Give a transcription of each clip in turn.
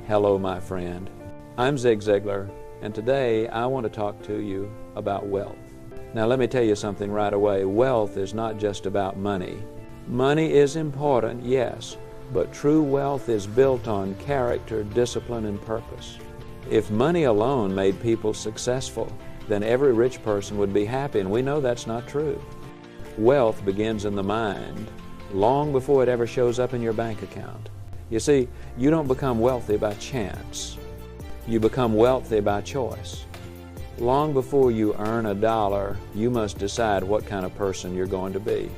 Hello, my friend. I'm Zig Ziglar, and today I want to talk to you about wealth. Now, let me tell you something right away. Wealth is not just about money. Money is important, yes, but true wealth is built on character, discipline, and purpose. If money alone made people successful, then every rich person would be happy, and we know that's not true. Wealth begins in the mind long before it ever shows up in your bank account. You see, you don't become wealthy by chance. You become wealthy by choice. Long before you earn $1, you must decide what kind of person you're going to be.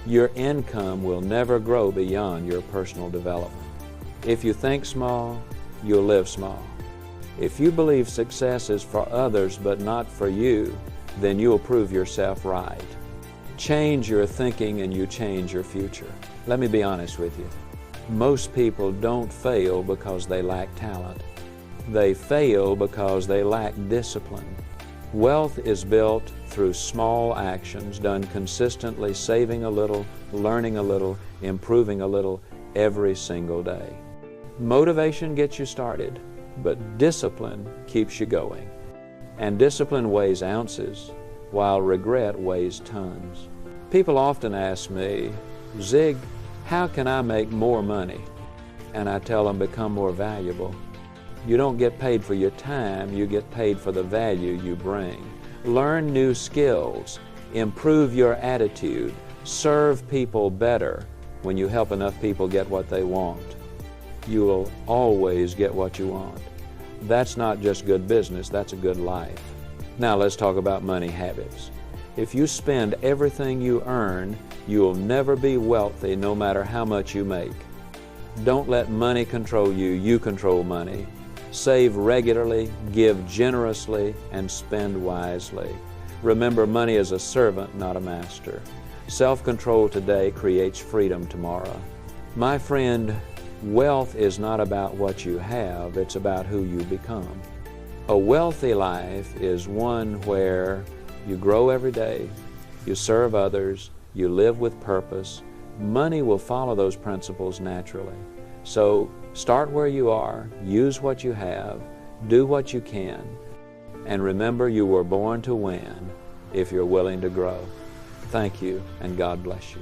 Your income will never grow beyond your personal development. If you think small, you'll live small. If you believe success is for others but not for you, then you'll prove yourself right. Change your thinking and you change your future. Let me be honest with you. Most people don't fail because they lack talent. They fail because they lack discipline. Wealth is built through small actions done consistently, saving a little, learning a little, improving a little every single day. Motivation gets you started, but discipline keeps you going. And discipline weighs ounces, while regret weighs tons. People often ask me, Zig, how can I make more money? And I tell them, become more valuable. You don't get paid for your time, you get paid for the value you bring. Learn new skills, improve your attitude, serve people better. When you help enough people get what they want, you will always get what you want. That's not just good business, that's a good life. Now let's talk about money habits. If you spend everything you earn, you'll never be wealthy no matter how much you make. Don't let money control you, you control money. Save regularly, give generously, and spend wisely. Remember, money is a servant, not a master. Self-control today creates freedom tomorrow. My friend, wealth is not about what you have, it's about who you become. A wealthy life is one where you grow every day, you serve others, you live with purpose. Money will follow those principles naturally. So start where you are, use what you have, do what you can, and remember you were born to win if you're willing to grow. Thank you, and God bless you.